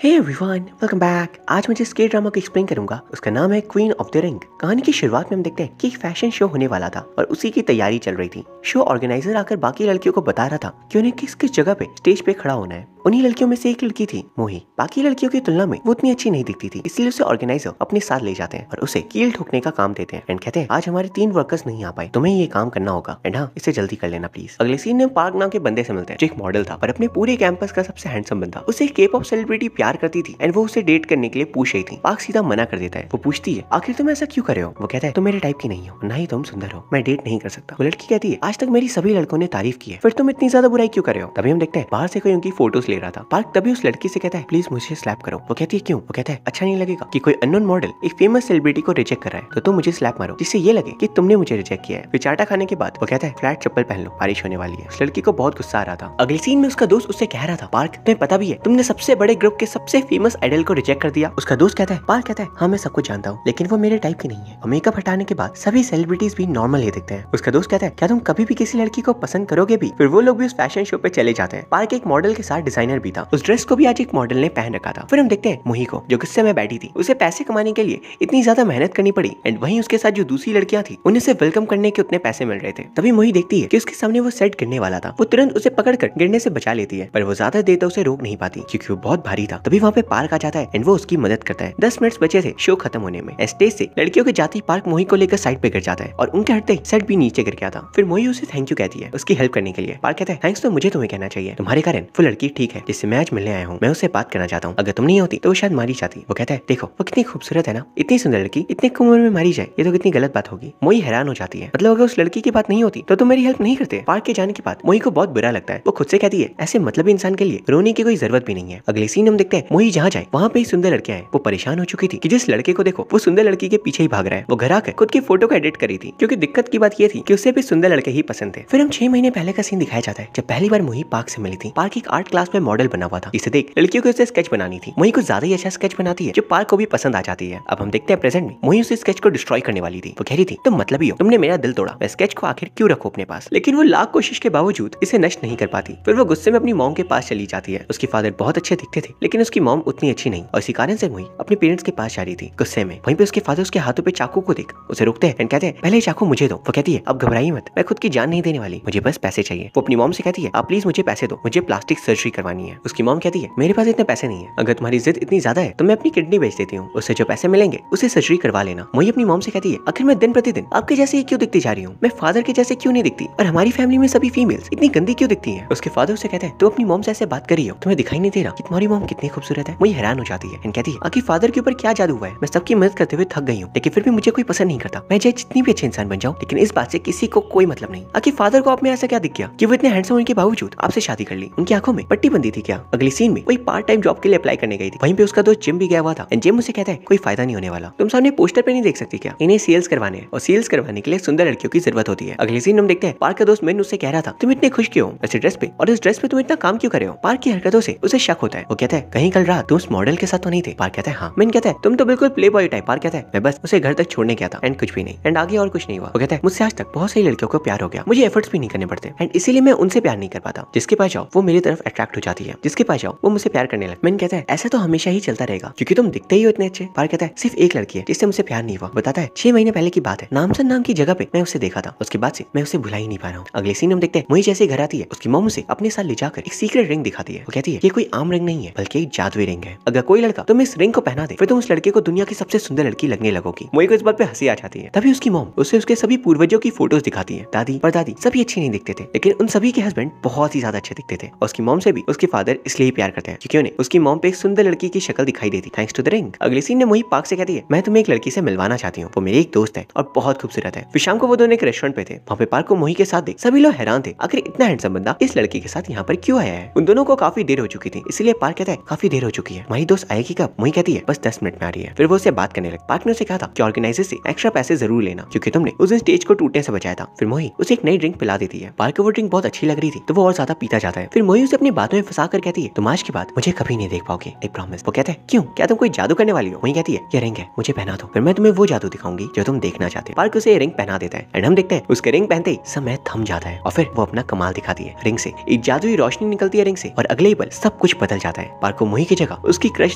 Hey everyone, welcome back. आज मैं जिस के ड्रामा को एक्सप्लेन करूंगा उसका नाम है क्वीन ऑफ द रिंग। कहानी की शुरुआत में हम देखते हैं कि एक फैशन शो होने वाला था और उसी की तैयारी चल रही थी। शो ऑर्गेनाइजर आकर बाकी लड़कियों को बता रहा था कि उन्हें किस किस जगह पे स्टेज पे खड़ा होना है। उन्हीं लड़कियों में से एक लड़की थी मोही। बाकी लड़कियों की तुलना में वो उतनी अच्छी नहीं दिखती थी, इसलिए उसे ऑर्गेनाइजर अपने साथ ले जाते हैं और उसे कील ठोकने का काम देते हैं एंड कहते हैं आज हमारे 3 वर्कर्स नहीं आ पाए, तुम्हें ये काम करना होगा एंड हाँ, इसे जल्दी कर लेना प्लीज। अगले सीन में पार्क नाम के बंदे से मिलते हैं जो एक मॉडल था और अपने पूरे कैंपस का सबसे हैंडसम बंदा। उसे के पॉप सेलिब्रिटी प्यार करती थी एंड वो उसे डेट करने के लिए पूछ रही थी। पार्क सीधा मना कर देता है। वो पूछती है आखिर तुम ऐसा क्यों कर रहे हो? वो कहता है तुम मेरे टाइप की नहीं हो, ना ही तुम सुंदर हो, मैं डेट नहीं कर सकता। वो लड़की कहती है आज तक मेरी सभी लड़कों ने तारीफ की है, फिर तुम इतनी ज्यादा बुराई क्यों कर रहे हो? तभी हम देखते हैं बाहर से कोई उनकी फोटोज ले रहा था। पार्क तभी उस लड़की से कहता है प्लीज मुझे स्लैप करो। वो कहती है क्यों? वो कहता है अच्छा नहीं लगेगा कि कोई अननोन मॉडल एक फेमस सेलिब्रिटी को रिजेक्ट कर रहा है, तो तुम मुझे स्लैप मारो जिससे ये लगे कि तुमने मुझे रिजेक्ट किया है। फिर चाटा खाने के बाद वो कहता है फ्लैट चप्पल पहन लो, बारिश होने वाली है। उस लड़की को बहुत गुस्सा आ रहा था। अगले सीन में उसका दोस्त उससे कह रहा था पार्क तुम्हें पता भी है तुमने सबसे बड़े ग्रुप के सबसे फेमस आइडल को रिजेक्ट कर दिया। उसका दोस्त कहता है पार्क कहता है हाँ मैं सब कुछ जानता हूँ, लेकिन वो मेरे टाइप की नहीं है। और मेकअप हटाने के बाद सभी सेलिब्रिटीज भी नॉर्मल ही दिखते हैं। उसका दोस्त कहता है क्या तुम कभी भी किसी लड़की को पसंद करोगे भी? फिर वो लोग भी उस फैशन शो पे चले जाते हैं। पार्क एक मॉडल के साथ डिजाइनर भी था। उस ड्रेस को भी आज एक मॉडल ने पहन रखा था। फिर हम देखते हैं मोही को जो गुस्से में बैठी थी। उसे पैसे कमाने के लिए इतनी ज्यादा मेहनत करनी पड़ी एंड वहीं उसके साथ जो दूसरी लड़कियां थी उन्हें से वेलकम करने के उतने पैसे मिल रहे थे। तभी मोही देखती है कि उसके सामने वो सेट गिरने वाला था। वो तुरंत उसे पकड़कर गिरने से बचा लेती है, पर वो ज्यादा देर तक उसे रोक नहीं पाती क्योंकि वो बहुत भारी था। तभी वहाँ पे पार्क आ जाता है एंड वो उसकी मदद करता है। 10 मिनट बचे थे शो खत्म होने में। स्टेज से लड़कियों के जाती पार्क मोही को लेकर साइड पे गिर जाता है और उनके हटते सेट भी नीचे गिर गया था। फिर मोही उसे थैंक यू कहती है उसकी हेल्प करने के लिए। पार्क कहता है थैंक्स तो मुझे तुम्हें कहना चाहिए, तुम्हारे कारण वो लड़की ठीक है जिससे मैं आज मिलने आया हूँ। मैं उससे बात करना चाहता हूँ, अगर तुम नहीं होती तो वो शायद मारी जाती। वो कहता है देखो वो कितनी खूबसूरत है ना, इतनी सुंदर लड़की इतनी कम उम्र में मारी जाए ये तो कितनी गलत बात होगी। मोही हैरान हो जाती है, मतलब अगर उस लड़की की बात नहीं होती तो तुम मेरी हेल्प नहीं करते। पार्क के जाने के बाद मोही को बहुत बुरा लगता है। वो खुद से कहती है ऐसे मतलब इंसान के लिए रोने की कोई जरूरत भी नहीं है। अगले सीन हम देखते हैं मोही जहाँ जाए वहाँ पे सुंदर लड़कियां हैं। वो परेशान हो चुकी थी कि जिस लड़के को देखो वो सुंदर लड़की के पीछे ही भाग रहा है। वो घर आकर खुद की फोटो को एडिट करी थी क्योंकि दिक्कत की बात ये थी कि उसे भी सुंदर लड़के ही पसंद थे। फिर हम 6 महीने पहले का सीन दिखाया जाता है जब पहली बार मोही पार्क से मिली थी। पार्क एक आर्ट क्लास में मॉडल बना हुआ था। इसे देख लड़कियों को उसे स्केच बनानी थी। मोही कुछ ज्यादा ही अच्छा स्केच बनाती है जो पार्क को भी पसंद आ जाती है। अब हम देखते हैं प्रेजेंट में मोही उस स्केच को डिस्ट्रॉय करने वाली थी। वो कह रही थी तुम मतलब ही हो, तुमने मेरा दिल तोड़ा, मैं स्केच को आखिर क्यों रखूं अपने पास? लेकिन वो लाख कोशिश के बावजूद इसे नष्ट नहीं कर पाती। फिर वो गुस्से में अपनी मॉम के पास चली जाती है। उसके फादर बहुत अच्छे दिखते थे लेकिन उसकी मॉम उतनी अच्छी नहीं और इसी कारण से मोही अपने पेरेंट्स के पास जा रही थी गुस्से में। वहीं पे उसके फादर उसके हाथों पे चाकू को देख उसे रोकते हैं एंड कहते हैं पहले चाकू मुझे दो। वो कहती है अब घबराइए मत, मैं खुद की जान नहीं देने वाली, मुझे बस पैसे चाहिए। वो अपनी मॉम से कहती है आप प्लीज मुझे पैसे दो, मुझे प्लास्टिक सर्जरी करवानी है। उसकी मॉम कहती है मेरे पास इतने पैसे नहीं है, अगर तुम्हारी जिद इतनी ज्यादा है तो मैं अपनी किडनी बेच देती हूँ, उससे जो पैसे मिलेंगे उसे सर्जरी करवा लेना। मोही अपनी मॉम से कहती है आखिर मैं दिन प्रतिदिन आपके जैसे क्यों दिखती जा रही हूँ, मैं फादर के जैसे क्यों नहीं दिखती और हमारी फैमिली में सभी फीमेल्स इतनी गंदी क्यों दिखती हैं? उसके फादर उसे कहते हैं तुम अपनी मॉम से ऐसे बात कर रही हो, तुम्हें दिखाई नहीं दे रहा कि तुम्हारी मॉम कितनी खूबसूरत है? मोही हैरान हो जाती है एंड कहती है आखिर फादर के ऊपर क्या जादू हुआ है? मैं सबकी मदद करते हुए थक गई हूँ लेकिन फिर भी मुझे कोई पसंद नहीं करता। मैं चाहे जितनी भी अच्छे इंसान बन जाऊँ लेकिन इस बात से किसी को कोई मतलब नहीं। आखिर फादर को आप में ऐसा क्या दिख गया कि वो इतने हैंडसम होने के बावजूद आपसे शादी कर ली? उनकी आंखों में पट्टी बंदी थी क्या? अगली सीन में कोई पार्ट टाइम जॉब के लिए अप्लाई करने गई थी। वहीं पे उसका दोस्त जिम भी गया हुआ था एंड जिम उसे कहता है कोई फायदा नहीं होने वाला, तुम सामने पोस्टर पे नहीं देख सकती क्या? इन्हें सेल्स करवाने हैं और सेल्स करवाने के लिए सुंदर लड़कियों की जरूरत होती है। अगले सीन हम देखते हैं पार्क का दोस्त मिन उससे कह रहा था तुम इतने खुश क्यों हो ऐसे ड्रेस पे और इस ड्रेस पे तुम इतना काम क्यों कर रहे हो? पार्क की हरकतों से उसे शक होता है। वो कहता है कहीं कल रात तुम उस मॉडल के साथ तो नहीं थे? पार्क कहता है हाँ। मिन कहता है तुम तो बिल्कुल प्ले बॉय टाइप। पार्क कहता है मैं बस उसे घर तक छोड़ने गया था एंड कुछ भी नहीं एंड आगे और कुछ नहीं हुआ। वो कहता है मुझसे आज तक बहुत सारी लड़कियों को प्यार हो गया, मुझे एफर्ट्स भी नहीं करने पड़ते एंड इसीलिए मैं उनसे प्यार नहीं कर पाता। जिसके पास जाओ वो मेरी तरफ अट्रैक्ट हो जाती है, जिसके पास जाओ वो मुझसे प्यार करने लगे। मिन कहता है ऐसा तो हमेशा ही चलता रहेगा क्योंकि तुम दिखते ही हो इतने अच्छे। पार्क कहता है सिर्फ एक लड़की है जिससे मुझसे प्यार नहीं हुआ। बताता है 6 महीने पहले की बात है, नामसन नाम की जगह पे मैं उसे देखा था, उसके बाद से मैं उसे भुला ही नहीं पा रहा हूँ। अगले सीन हम देखते हैं मोही जैसे घर आती है उसकी मॉम उसे अपने साथ ले जाकर एक सीक्रेट रिंग दिखाती है। वो कहती है ये कोई आम रिंग नहीं है बल्कि एक जादुई रिंग है, अगर कोई लड़का तुम इस रिंग को पहना दे फिर तुम उस लड़के को दुनिया की सबसे सुंदर लड़की लगने लगोगी। मोही को इस बात पे हंसी आ जाती है। तभी उसकी मॉम उसे उसके सभी पूर्वजों की फोटोज दिखाती है। दादी परदादी सभी अच्छी नहीं दिखते थे लेकिन उन सभी के हस्बैंड बहुत ही ज्यादा अच्छे दिखते थे और उसकी मॉम से भी उसके फादर इसलिए प्यार करते हैं क्योंकि उन्हें उसकी मॉम पे एक सुंदर लड़की की शक्ल दिखाई देती थैंक्स टू द रिंग। अगले सीन में मोही पार्क से कहती है मैं तुम्हें एक लड़की से मिलवाना चाहती हूँ, वो मेरी एक दोस्त है और बहुत खूबसूरत है। फिर शाम को वो दोनों एक रेस्टोरेंट पे थे। वहाँ पे पार्क को मोही के साथ देख सभी लोग हैरान थे, आखिर इतना हैंडसम बंदा इस लड़की के साथ यहाँ पर क्यों आया है? उन दोनों को काफी देर हो चुकी थी इसलिए पार्क कहता है काफी देर हो चुकी है, हमारी दोस्त आएगी कब? मोही कहती है बस 10 मिनट में आ रही है। फिर वो उससे बात करने लगे। पार्क ने उसे कहा था कि ऑर्गेनाइजर से एक्स्ट्रा पैसे जरूर लेना क्योंकि तुमने उस दिन स्टेज को टूटने से बचाया था। फिर मोही उसे एक नई ड्रिंक पिला देती है। पार्क को वो ड्रिंक बहुत अच्छी लग रही थी तो वो और ज्यादा पीता जाता है। फिर मोही उसे अपनी बातों में फंसा कर कहती है तुम आज के बाद मुझे कभी नहीं देख पाओगे, आई प्रॉमिस। वो कहता है क्यों, क्या तुम कोई जादू करने वाली हो? वही कहती है ये रिंग है, मुझे पहना दो, फिर मैं तुम्हें वो जादू दिखाऊंगी जो तुम देखना चाहते हो। पार्क उसे रिंग पहना देता है एंड हम देखते हैं उसके रिंग पहनते ही समय थम जाता है और फिर वो अपना कमाल दिखाती है। रिंग से एक जादुई रोशनी निकलती है रिंग से और अगले ही पल सब कुछ बदल जाता है। पार्क को मोही की जगह उसकी क्रश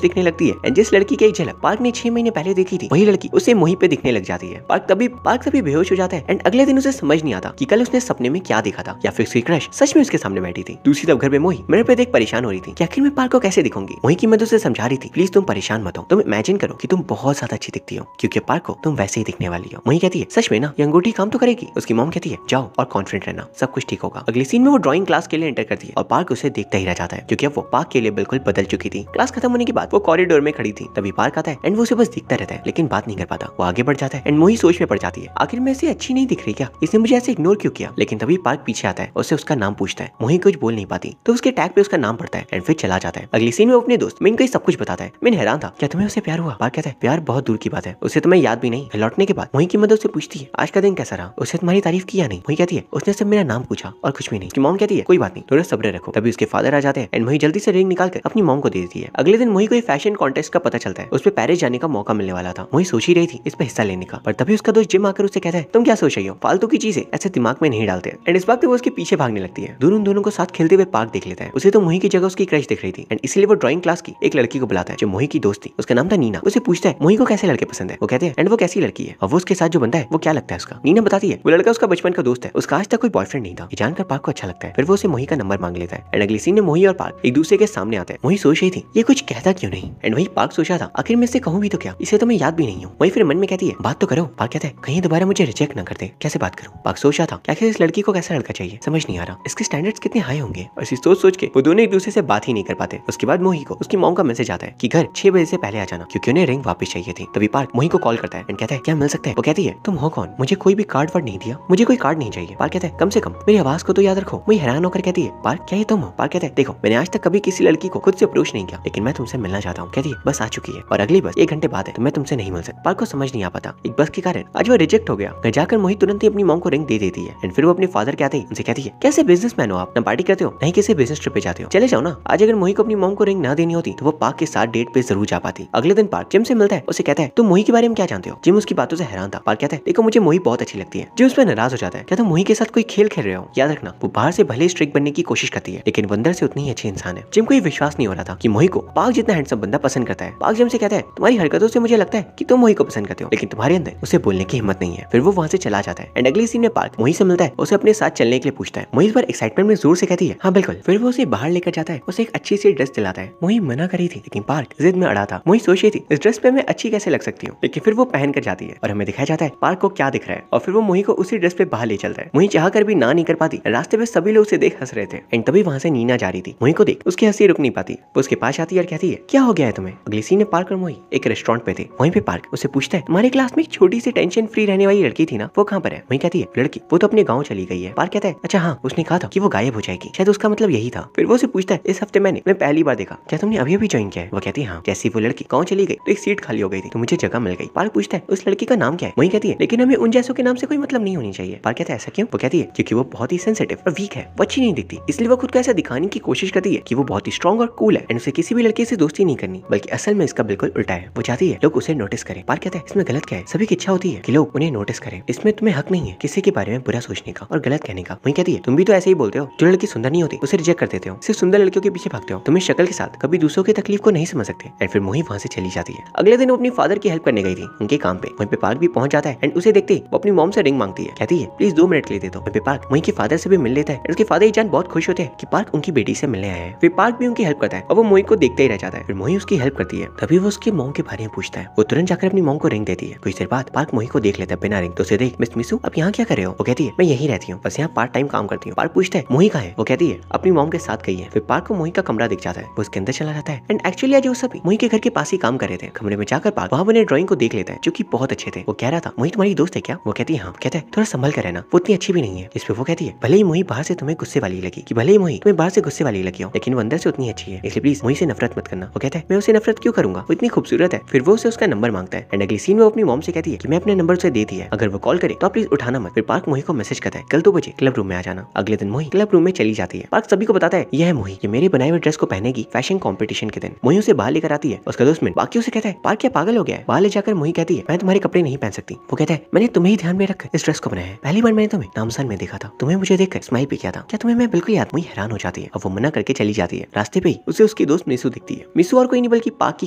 दिखने लगती है एंड जिस लड़की की एक झलक पार्क ने 6 महीने पहले देखी थी वही लड़की उसे मोही पे दिखने लग जाती है। पार्क तभी बेहोश हो जाता है एंड अगले दिन उसे समझ नहीं आता कि कल उसने सपने में क्या देखा था या फिर उसकी क्रश सच में उसके सामने बैठी थी। दूसरी तरफ घर में मोही मिरर पे देख परेशान हो रही थी कि आखिर मैं पार्क को कैसे दिखूंगी। मोही की मदद से समझा रही थी प्लीज तुम परेशान मत हो, तुम इमेजिन करो कि तुम बहुत ज्यादा अच्छी दिखती हो क्योंकि पार्क को तुम वैसे ही दिखने वाली हो। मोही कहती है सच में ना ये अंगूठी काम तो करेगी। उसकी मॉम कहती है जाओ और कॉन्फिडेंट रहना, सब कुछ ठीक होगा। अगली सीन में वो ड्राइंग क्लास के लिए एंटर करती है और पार्क उसे देखता ही रह जाता है क्योंकि अब वो पार्क के लिए बिल्कुल बदल चुकी थी। क्लास खत्म होने के बाद वो कॉरिडोर में खड़ी थी, तभी पार्क आता है एंड वो उसे बस दिखता रहता है लेकिन बात नहीं कर पाता। वो आगे बढ़ जाता है एंड मोही सोच में पड़ जाती है आखिर मैं इसे अच्छी नहीं दिख रही क्या, इसने मुझे ऐसे इग्नोर क्यों किया। लेकिन तभी पार्क पीछे आता है, उससे उसका नाम पूछता है। मोही कुछ बोल नहीं पाती तो उसके टैग पे उसका नाम पड़ता है एंड फिर चला जाता है। अगली सीन में अपने दोस्त मिन को सब कुछ बताता है। मिन हैरान था क्या तुम्हें उससे प्यार हुआ। पार्क कहता है प्यार बहुत दूर की बात है, उसे तुम्हें याद भी नहीं। लौटने के बाद मोही की मदद से पूछती है आज का दिन कैसा रहा, उसे तुम्हारी तारीफ किया नहीं। मोही कहती है उसने सिर्फ मेरा नाम पूछा और कुछ भी नहीं। उसकी मॉम कहती है कोई बात नहीं, थोड़ा सब्र रखो। तभी उसके फादर आ जाते हैं एंड मोही जल्दी से रिंग निकालकर अपनी मॉम को दे देती है। अगले दिन मोही को फैशन कॉन्टेस्ट का पता चलता है, उस पे पेरिस जाने का मौका मिलने वाला था। मोही सोच ही रही थी इस पे हिस्सा लेने का, पर तभी उसका दोस्त जिम आकर उससे कहता है तुम क्या सोच रही हो, फालतू की चीजें ऐसे दिमाग में नहीं डालते। एंड इस वक्त वो उसके पीछे भागने लगती है। दोनों को साथ खेलते हुए पार्क देख लेता है। उसे तो मोही की जगह उसकी क्रश दिख रही थी एंड इसलिए वो ड्राइंग क्लास की एक लड़की को बुलाता है जो मोही की दोस्त थी। उसका नाम था नीना। उसे पूछता है मोही को कैसे लड़के पसंद है। वो कहते हैं एंड वो कैसी लड़की है और वो उसके साथ जो बनता है वो क्या लगता है उसका। नीना बताती है वो लड़का उसका बचपन का दोस्त है, उसका आज तक कोई बॉयफ्रेंड नहीं था। ये जानकर पार्क को अच्छा लगता है, फिर वो उसे मोही का नंबर मांग लेता है। एंड अगली सीन में मोही और पार्क एक दूसरे के सामने आते हैं। मोही सोच रही थी ये कुछ कहता क्यों नहीं एंड वही पार्क सोचा था आखिर मैं इससे कहूँ भी तो क्या, इसे तो मैं याद भी नहीं हूँ। वही फिर मन में कहती है बात तो करो। पार्क कहता है कहीं दोबारा मुझे रिजेक्ट ना कर दे, कैसे बात करूँ। पार्क सोचा था आखिर इस लड़की को कैसा लड़का चाहिए, समझ नहीं आ रहा, इसके स्टैंडर्ड्स कितने हाई होंगे। और इसी सोच के वो दोनों एक दूसरे से बात ही नहीं कर पाते। उसके बाद मोही को उसकी मॉम का मैसेज आता है कि घर 6 बजे से पहले आ जाना क्योंकि उन्हें रिंग वापस चाहिए थी। तभी पार्क मोही को कॉल करता है एंड कहता है क्या मिल सकता है। वो कहती है तुम हो कौन, मुझे कोई भी कार्ड वर्ड नहीं दिया, मुझे कोई कार्ड नहीं चाहिए। पार्क कहता है कम से कम मेरी आवाज को तो याद रखो। मोही हैरान होकर कहती है पार्क क्या ये तुम हो। पार्क कहता है देखो मैंने आज तक कभी किसी लड़की को खुद से अप्रोच नहीं किया लेकिन मैं तुमसे मिलना चाहता हूँ। कहती है बस आ चुकी है और अगली बस 1 घंटे बाद है तो मैं तुमसे नहीं मिल सकता। पार्क को समझ नहीं आ पाता एक बस के कारण आज वो रिजेक्ट हो गया। घर जाकर मोही तुरंत ही अपनी मॉम को रिंग दे देती है एंड फिर वो अपने फादर के आते ही उनसे कहती है कैसे बिजनेसमैन हो आप, ना पार्टी करते हो नहीं किसी बिजनेस ट्रिप पे जाते हो, चले जाओ ना। आज अगर मोही को अपनी मॉम को रिंग ना देनी होती तो वो पार्क के साथ डेट पे जरूर जा पाती। अगले दिन पार्क जिम से मिलता है, उसे कहता है तुम मोही के बारे में क्या जानते हो। जिम उसकी बातों से हैरान था। पार्क कहता है देखो मुझे मोही बहुत अच्छी लगती है। जिम उस पर नाराज हो जाता है, क्या तुम मोही के साथ कोई खेल खेल रहे हो। याद रखना वो बाहर से भले स्ट्रिक्ट बनने की कोशिश करती है लेकिन वो अंदर से उतनी ही अच्छी इंसान है। जिम को ये विश्वास नहीं हो रहा था कि मोही को पार्क जितना हैंडसम बंदा पसंद करता है। पार्क जिम से कहता है तुम्हारी हरकतों से मुझे लगता है कि तुम मोही को पसंद करते हो लेकिन तुम्हारे अंदर उसे बोलने की हिम्मत नहीं है। फिर वो वहाँ से चला जाता है एंड अगली सीन में पार्क मोही से मिलता है, उसे अपने साथ चलने के लिए पूछता है। मोही इस बार एक्साइटमेंट में जोर से कहती है हाँ बिल्कुल। फिर वो उसे बाहर लेकर जाता है, उसे एक अच्छी सी ड्रेस दिलाता है। मोही मना करी थी लेकिन पार्क जिद में अड़ा था। मोही सोच रही थी इस ड्रेस पे मैं अच्छी कैसे लग सकती हूँ, लेकिन फिर वो पहन कर जाती है और हमें दिखाया जाता है पार्क को क्या दिख रहा है और फिर वो मोही को उसी ड्रेस पे बाहर ले चलता है। मोही चाह कर भी ना नहीं कर पाती, रास्ते में सभी लोग उसे देख हंस रहे थे एंड तभी वहाँ से नीना जा रही थी। मोही को देख उसकी हंसी रुक नहीं पाती, वो उसके पास आती है और कहती है क्या हो गया है तुम्हें। अगली सीन में पार्क और मोही एक रेस्टोरेंट पे थे। वहीं पे पार्क उसे पूछता है तुम्हारे क्लास में एक छोटी सी टेंशन फ्री रहने वाली लड़की थी ना, वो कहाँ पर है। वही कहती है लड़की वो तो अपने गाँव चली गई है। पार्क कहता है अच्छा हाँ उसने कहा था कि वो गायब हो जाएगी, शायद उसका मतलब यही था। फिर वो उसे पूछता है इस हफ्ते मैं पहली बार देखा, क्या तुमने अभी ज्वाइन किया है। वो कहती है हाँ। जैसी वो लड़की गाँव चली गई तो एक सीट खाली हो गई थी तो मुझे जगह मिल गई। पार्क पूछता है उस लड़की का नाम क्या है। वही कहती है लेकिन हमें उन जैसों के नाम से कोई मतलब नहीं होनी चाहिए। पार्क कहता है ऐसा क्यों। वो कहती है क्योंकि वो बहुत ही सेंसिटिव और वीक है, वो अच्छी नहीं दिखती, इसलिए वो खुद को ऐसा दिखाने की कोशिश करती है कि वो बहुत ही स्ट्रॉन्ग और कूल है एंड उसे किसी भी लड़के से दोस्ती नहीं करनी, बल्कि असल में इसका बिल्कुल उल्टा है। वो चाहती है लोग उसे नोटिस करें। पार्क कहता है इसमें गलत क्या है, सभी की इच्छा होती है कि लोग उन्हें नोटिस करें, इसमें तुम्हें हक नहीं है किसी के बारे में बुरा सोचने का और गलत कहने का। वही कहती है तुम भी तो ऐसे ही बोलते हो, जो लड़की सुंदर नहीं होती उसे रिजेक्ट कर देते हो, सिर्फ सुंदर लड़कियों के पीछे भागते हो, तुम्हें शक्ल के साथ कभी दूसरों की तकलीफ को नहीं समझ सकते। एंड फिर मोही वहाँ से चली जाती है। अगले दिन वो अपनी फादर की हेल्प करने गई थी उनके काम पे। वहीं पे पार्क भी पहुंच जाता है एंड उसे देखते ही वो अपनी मॉम से रिंग मांगती है, कहती है प्लीज 2 मिनट के लिए दे दो। वहीं पे पार्क मोही के फादर से भी मिल लेता है। उसके फादर जान बहुत खुश होते हैं कि पार्क उनकी बेटी से मिलने आए हैं। फिर पार्क भी उनकी हेल्प करता है और वो मोही को देखते ही रह जाता है। फिर मोही उसकी हेल्प करती है, तभी वो उसकी मॉम के बारे में पूछता है। वो तुरंत जाकर अपनी मॉम को रिंग देती है। कुछ देर बाद पार्क मोही को देख लेता है बिना रिंग, तो उसे देख मिस मिसू आप यहाँ क्या कर रहे हो। वो कहती है मैं यही रहती हूँ, बस यहाँ पार्ट टाइम काम करती हूँ। पार्क पूछता है मोही कहाँ है। वो कहती है अपनी मॉम के साथ गई है। फिर पार्क को मोही का कमरा दिख जाता है, वो उसके अंदर चला जाता है एंड एक्चुअली आज वो सभी मोही के घर के पास ही काम कर रहे थे। कमरे में जाकर पार्क वहाँ बने ड्राइंग को देख लेता है जो कि बहुत अच्छे थे। वो कह रहा था मोही तुम्हारी दोस्त है क्या। वो कहती है हाँ। कहता है थोड़ा संभल कर रहना, वो उतनी अच्छी भी नहीं है। इस पे वो कहती है भले ही मोही बाहर से तुम्हें गुस्से वाली लगी, कि भले ही मोही तुम्हें बाहर से गुस्से वाली लगी हो, लेकिन वो अंदर से उतनी अच्छी है, इसलिए प्लीज मोही से नफरत मत करना। वो कहता है मैं उसे नफरत क्यों करूंगा, वो इतनी खूबसूरत है। फिर वो उसे उसका नंबर मांगता है एंड अगली सीन में अपनी मॉम से कहती है कि मैं अपने नंबर उसे दे दिया है, अगर वो कॉल करे तो आप प्लीज उठाना मत। फिर पार्क मोही को मैसेज करता है कल 2 बजे क्लब रूम में आ जाना। अगले दिन मोही क्लब रूम में चली जाती है। पार्क सभी को बताता है यह है मोही, ये मेरे बनाए हुए ड्रेस को पहनेगी फैशन कंपटीशन के दिन। मोही उसे बाहर लेकर आती है। उसका दोस्त मिन बाकी उसे कहता है पार्क क्या पागल हो गया है। बाहर ले जाकर मोही कहती है मैं तुम्हारे कपड़े नहीं पहन सकती। वो कहता है मैंने तुम्हें ही ध्यान में रख इस ड्रेस को बनाया है। पहली बार मैंने तुम्हें नामसान में देखा था, तुम्हें मुझे देखकर स्माइल भी किया था, क्या तुम्हें मैं बिल्कुल याद। मोही हैरान हो जाती है और वो मना करके चली जाती है। रास्ते पे ही उसे उसकी दोस्त मिसू दिखती है। मिसू और कोई नहीं बल्कि पार्क की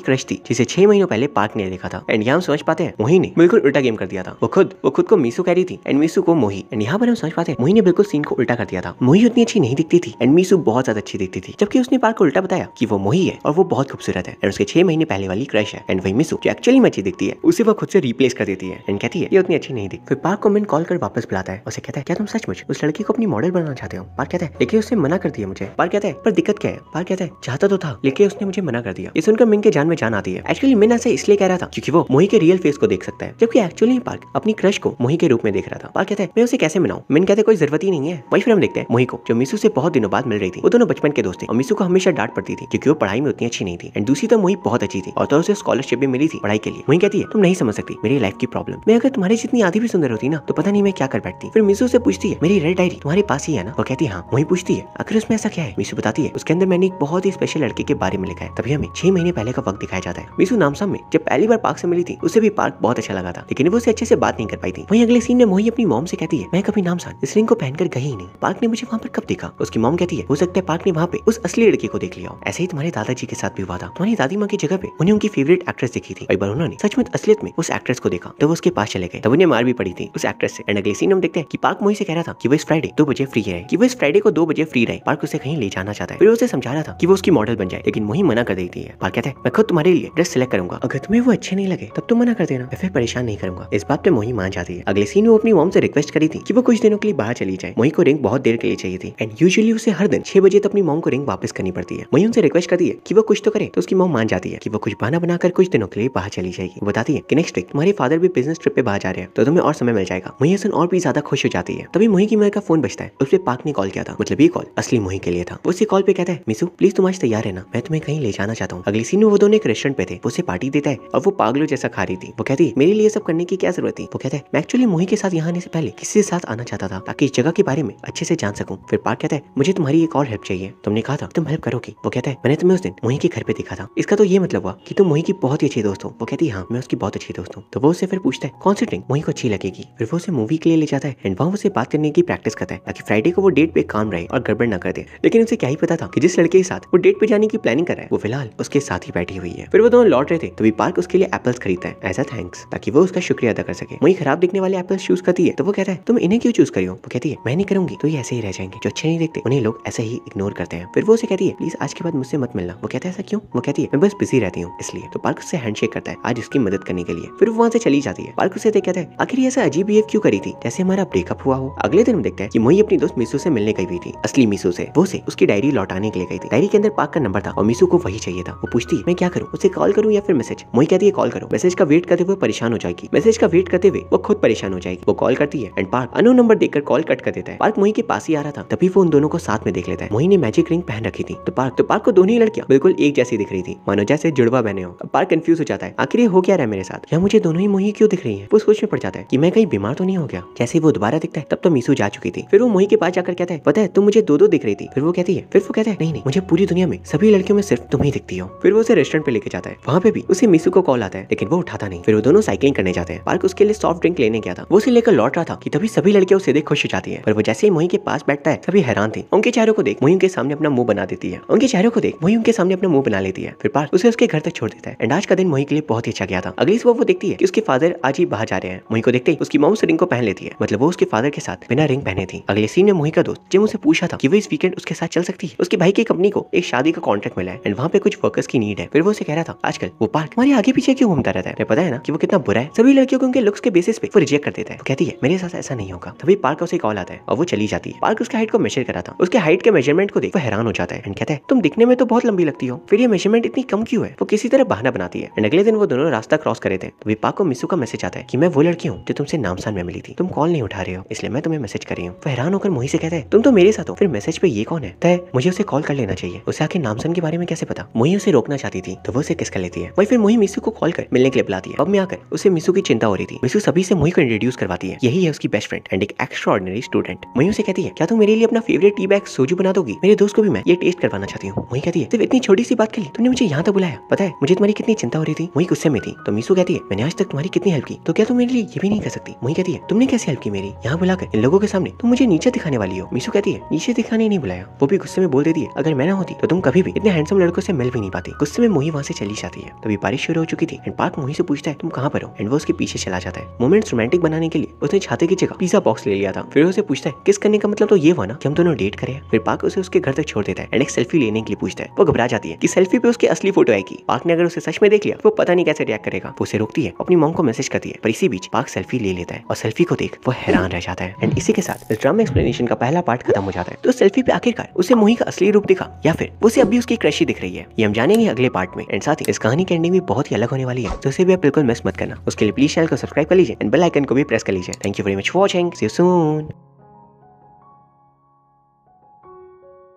क्रश थी, जिसे 6 महीनों पहले पार्क ने देखा था। एंड यहाँ हम समझ पाते हैं मोही ने बिल्कुल उल्टा गेम कर दिया था। वो खुद को मिसू कह रही थी एंड मिसू को मोही। एंड यहाँ पर हम समझ पाते हैं मोही ने बिल्कुल सीन को उल्टा कर दिया था। मोही उतनी अच्छी नहीं दिखती थी एंड मिसू बहुत ज्यादा अच्छी दिखती थी, जबकि उसने पार्क को उल्टा बताया कि वो मोही है और वो बहुत खूबसूरत है एंड उसके 6 महीने पहले वाली क्रश है। एंड वही मिसू जो एक्चुअली में अच्छी दिखती है उसे वो खुद से रिप्लेस कर देती है एंड कहती है ये उतनी अच्छी नहीं दिखती। फिर पार्क को मिन कॉल कर वापस बुलाता है। उसे कहता है क्या तुम सचमुच उस लड़की को अपनी मॉडल बनाना चाहते हो। पार्क कहता है लेकिन उसने मना कर दिया मुझे। पार्क कहता है पर दिक्कत क्या है। पार्क कहता है चाहता तो था लेकिन उसने मुझे मना कर दिया। ये सुनकर मिन के जान में जान आती है। एक्चुअली मिन ऐसे इसलिए कह रहा था क्योंकि वो मोही के रियल फेस को देख सकता है, जबकि एक्चुअली पार्क अपनी क्रश को मोही के रूप में देख रहा था। पार्क कहता है मैं उसे कैसे मनाऊं। मिन कहते कोई जरूरत ही नहीं है। वही फिर हम देखते हैं मोही को जो मिसू से बहुत दिनों बाद मिल रही थी। वो दोनों बचपन के दोस्त थे और मिसू को हमेशा डांट पड़ती थी क्योंकि वो पढ़ाई में उतनी अच्छी नहीं थी। एंड दूसरी तो मोही बहुत अच्छी थी और तो उसे स्कॉलरशिप भी मिली थी पढ़ाई के लिए। मोही कहती है तुम नहीं समझ सकती मेरी लाइफ की प्रॉब्लम। मैं अगर तुम्हारी जितनी आधी भी सुंदर होती ना तो पता नहीं मैं क्या कर बैठती। फिर मिसू से पूछती है मेरी रेड डायरी तुम्हारे पास ही है ना। वो कहती है हाँ। मोही पूछती है आखिर उसमें ऐसा क्या है। मिसू बताती है उसके अंदर मैंने एक बहुत ही स्पेशल लड़के के बारे में लिखा है। तभी हमें 6 महीने पहले का वक्त दिखाया जाता है। मिसू नामसाम में जब पहली बार पार्क से मिली थी उसे भी पार्क बहुत अच्छा लगा था, लेकिन वो उसे अच्छे से बात नहीं कर पाई थी। वहीं अगले सीन में मोही अपनी मॉम से कहती है मैं कभी नामसान इस रिंग को पहनकर गई ही नहीं। पार्क ने मुझे वहाँ पर कब देखा। उसकी मॉम कहती है हो सकता है पार्क ने वहाँ पे उस असली लड़के को देख लिया हो। ऐसे ही तुम्हारे दादाजी के साथ भी हुआ था। तुम्हारी दादी माँ की जगह पे उन्हें उनकी फेवरेट एक्ट्रेस दिखी थी। एक बार उन्होंने सचमुच असलियत में उस एक्ट्रेस को देखा तो वो उसके पास चले गए, तब उन्हें मार भी पड़ी थी उस एक्ट्रेस से। एंड अगले सीन हम देखते हैं कि पार्क मोही से कह रहा था कि वो इस फ्राइडे 2 बजे फ्री है, कि वो इस फ्राइडे को 2 बजे फ्री रहे। पार्क उसे कहीं ले जाना चाहता है। फिर उसे समझा रहा था कि वो उसकी मॉडल बन जाए, लेकिन मोही मना कर देती है। पार्क कहता है मैं खुद तुम्हारे लिए ड्रेस सिलेक्ट करूंगा, अगर तुम्हें वो अच्छे नहीं लगे तब तुम मना कर देना, मैं फिर परेशान नहीं करूंगा। इस बात पे मोही मान जाती है। अगले सीन में वो अपनी मॉम से रिक्वेस्ट करी थी कि वो कुछ दिनों के लिए बाहर चली जाए। मोही को रिंग बहुत देर के लिए चाहिए थी एंड यूजुअली उसे हर दिन 6 बजे तक अपनी मॉम को रिंग वापस करनी पड़ती है। मोही उनसे रिक्वेस्ट करती है कि वो कुछ तो करे, तो उसकी मॉम मान जाती है कि वो कुछ बहाना बनाकर कुछ दिनों के लिए बाहर चली जाएगी। वो बताती है कि नेक्स्ट वीक तुम्हारे फादर भी बिजनेस ट्रिप पे बाहर जा रहे हैं तो तुम्हें और समय मिल जाएगा। मोही सुन और भी ज्यादा खुश हो जाती है। तभी मोही की मदर का फोन बजता है। उस पे पार्क ने कॉल किया था, मतलब ये कॉल असली मोही के लिए था। वो उसी कॉल पे कहता है मिसू प्लीज तुम आज तैयार है ना, मैं तुम्हें कहीं ले जाना चाहता हूँ। अगली सीन में वो दोनों एक रेस्टोरेंट पे थे। वो उसे पार्टी देता है और वो पागलों जैसा खा रही थी। वो कहती है मेरे लिए सब करने की क्या जरूरत थी। वो कहता है मैं एक्चुअली मोही के साथ यहाँ आने से पहले किसी के साथ आना चाहता था ताकि इस जगह के बारे में अच्छे से जान सकूं। फिर पार्क कहता है मुझे तुम्हारी एक और हेल्प चाहिए, तुमने कहा था तुम हेल्प करोगी। वो कहता है मैंने तुम्हें उस दिन मोही के घर पे देखा था, इसका तो ये मतलब हुआ कि तुम मोही की बहुत ही अच्छी दोस्त हो। वो कहती है हाँ मैं उसकी बहुत अच्छी दोस्त हूँ। तो वो उसे फिर पूछता है कौन सी ड्रिंक मोही को अच्छी लगेगी। फिर वो उसे मूवी के लिए ले जाता है एंड वहाँ उसे बात करने की प्रैक्टिस करता है ताकि फ्राइडे को वो डेट पे काम रहे और गड़बड़ न कर दे। लेकिन उसे क्या ही पता था कि जिस लड़के के साथ वो डेट पे जाने की प्लानिंग कर रहा है वो फिलहाल उसके साथ ही बैठी हुई है। फिर वो दोनों लौट रहे थे तभी पार्क उसके लिए एप्पल्स खरीदता है एज अ थैंक्स, ताकि वो उसका शुक्रिया अदा कर सके। वही खराब दिखने वाले एप्पल्स चूज करती है तो वो कहता है तुम इन्हें क्यों चूज करी हो। वो कहती है मैं नहीं करूंगी तो ये ऐसे ही रह जाएंगे, जो अच्छे नहीं दिखते उन्हें लोग ऐसे ही इग्नोर करते हैं। फिर वो उसे कहती है प्लीज आज के बाद मुझसे मत मिलना। वो कहता है ऐसा क्यों। वो कहती है मैं बस बिजी रहती हूँ इसलिए। तो पार्क उससे हैंडशेक करता है आज उसकी मदद करने के लिए। फिर वो वहाँ से चली जाती है। पार्क उसे देख कहता है आखिर ऐसा अजीब बिहेव क्यों करी थी जैसे हमारा ब्रेकअप हुआ हो। अगले दिन हम देखते हैं कि मोही अपनी दोस्त मिसू से मिलने गई हुई थी, असली मिसू से। वो उसे उसकी डायरी लौटाने के लिए गई थी। डायरी के अंदर पार्क का नंबर था और मिसू को वही चाहिए था। वो पूछती है मैं क्या करूँ, उसे कॉल करूँ या फिर मैसेज। मोही कहती है कॉल करो, मैसेज का वेट करते हुए परेशान हो जाएगी, मैसेज का वेट करते हुए वो खुद परेशान हो जाएगी। वो कॉल करती है एंड पार्क अननोन नंबर देखकर कॉल कट कर देता है। पार्क मोही के पास ही आ रहा था तभी वो उन दोनों को साथ में देख लेता है। मोही ने मैजिक रिंग पहन रखी थी तो पार्क को दोनों ही लड़कियां बिल्कुल एक जैसी दिख रही थी, मानो जैसे जुड़वा बहने हो। अब पार्क कंफ्यूज हो जाता है आखिर ये हो क्या रहा है मेरे साथ, या मुझे दोनों ही मोही क्यों दिख रही है। वो सोच में पड़ जाता है कि मैं कहीं बीमार तो नहीं हो गया। जैसे वो दोबारा दिखता है तब तो मिसू जा चुकी थी। फिर वो मोही के पास जाकर कहता है पता है तुम मुझे दो दिख रही थी। फिर वो कहती है नहीं मुझे पूरी दुनिया में सभी लड़कियों में सिर्फ तुम ही दिखती हो। फिर वो उसे रेस्टोरेंट पे लेके जाता है। वहाँ पे भी उसे मिसू को कॉल आता है लेकिन वो उठाता नहीं। फिर वो दोनों साइकिलिंग करने जाते हैं। पार्क उसके लिए सॉफ्ट ड्रिंक लेने गया था। वो उसे लेकर लौट रहा था कि तभी सभी लड़कियां उसे देख खुश हो जाती है। पर वो जैसे ही मोही के पास बैठता है सभी हैरान थे। उनके चेहरों को देख मोही उनके सामने अपना मुंह बना देती है। उनके चेहरों को देख मोही उनके सामने अपना मुंह बना लेती है। फिर पार्क उसे उसके घर तक छोड़ देता है एंड आज का दिन मोही के लिए बहुत ही अच्छा गया था। अगली सुबह वो देखती है कि उसके फादर आज ही बाहर जा रहे हैं। मोही को देखते ही उसकी मॉम उस रिंग को पहन लेती है, मतलब वो उसके फादर के साथ बिना रिंग पहने थी। अगले सीन में मोही का दोस्त जिम उसे पूछा था कि वो इस वीकेंड उसके साथ चल सकती है। उसके भाई की कंपनी को एक शादी का कॉन्ट्रैक्ट मिला है एंड वहाँ पे कुछ वर्कर्स की नीड है। फिर वो उसे कह रहा था आजकल वो पार्क हमारे आगे पीछे क्यों घूमता रहता है, पता है ना कि वो कितना बुरा है। सभी लड़कियों को उनके लुक्स के बेसिस पे वो रिजेक्ट कर देता है। वो कहती है मेरे साथ ऐसा नहीं होगा। तभी पार्क का उसे कॉल आता है और वो चली जाती है। पार्क उसके हाइट को मेजर करा था। उसके हाइट के मेजरमेंट को देख वो हैरान हो जाता है एंड कहता है तुम दिखने में तो बहुत लंबी लगती हो, फिर ये मेजरमेंट इतनी कम क्यों है। वो किसी तरह बहाना बनाती है एंड अगले दिन वो दोनों रास्ता क्रॉस करे थे। तभी पार्क को मिसू का मैसेज आता है कि मैं वो लड़की हूँ जो तुमसे नामसान में मिली थी, तुम कॉल नहीं उठा रहे हो इसलिए मैं तुम्हें मैसेज कर रही हूँ। वो हैरान होकर मोही से कहता है तुम तो मेरे साथ हो, फिर मैसेज पे ये कौन है। तय मुझे उसे कॉल कर लेना चाहिए, उसे आखिर नामसान के बारे में कैसे पता। मोही उसे रोकना चाहती थी तो वो उसे किस कर लेती है। वही फिर मोही मिसू को कॉल कर मिलने के लिए बुलाती है। अब में आकर उसे मिसू की चिंता हो रही थी। मिसू सभी से मोही को इंट्रोड्यूस करवाती है, यही है उसकी बेस्ट फ्रेंड एंड एक एक्स्ट्राऑर्डिनरी स्टूडेंट। मोही उसे कहती है क्या तुम मेरे लिए अपना फेवरेट टी बैग सोजू बना दोगी। होगी, मेरे दोस्त को भी मैं ये टेस्ट करवाना चाहती हूँ। मोही कहती है सिर्फ इतनी छोटी सी बात के लिए तुमने मुझे यहाँ तक बुलाया, पता है मुझे तुम्हारी कितनी चिंता हो रही थी। मोही गुस्से में थी तो मीसू कहती है मैंने आज तक तुम्हारी कितनी हेल्प की, तो क्या तुम मेरे लिए ये भी नहीं कर सकती। मोही कहती है तुमने कैसे हेल्प की मेरी, यहाँ बुलाकर इन लोगों के सामने तुम मुझे नीचे दिखाने वाली हो। मीसू कहती है नीचे दिखाने नहीं बुलाया, वो भी गुस्से में बोल देती है अगर मैं ना होती तो तुम कभी भी इतने हैंडसम लड़कों से मिल भी नहीं पाती। गुस्से में मोही वहाँ से चली जाती है। तभी बारिश शुरू हो चुकी थी एंड पार्क मोही से पूछता है तुम कहाँ पर हो, एंड वो उसके पीछे चला जाता है। मोमेंट्स रोमांटिक बनाने के लिए उसने छाते की जगह पिज्जा बॉक्स ले लिया था। फिर उसे पूछता है किस करने का मतलब तो ये हुआ ना कि हम दोनों डेट करें। फिर पार्क उसे उसके घर तक छोड़ देता है एंड एक सेल्फी लेने के लिए पूछता है। वो घबरा जाती है कि सेल्फी पे उसकी असली फोटो आएगी। पार्क ने अगर उसे सच में देख लिया वो पता नहीं कैसे रिएक्ट करेगा। वो उसे रोकती है, अपनी मॉम को मैसेज करती है, पर इसी बीच पार्क सेल्फी ले लेता है और सेल्फी को देख वो हैरान रह जाता है। एंड इसी के साथ इस ड्रामा एक्सप्लेनेशन का पहला पार्ट खत्म हो जाता है। तो सेल्फी पे आखिरकार उसे मोही का असली रूप दिखा या फिर उसे अब भी उसकी क्रश ही दिख रही है, ये हम जानेंगे अगले पार्ट में। एंड साथ ही इस कहानी की एंडिंग भी बहुत ही अलग होने वाली है, तो इसे भी आप बिल्कुल मिस मत करना। उसके लिए प्लीज चैनल को सब्सक्राइब कर लीजिए एंड बेल आइकन को भी प्रेस कर लीजिए। Thank you very much for watching, see you soon.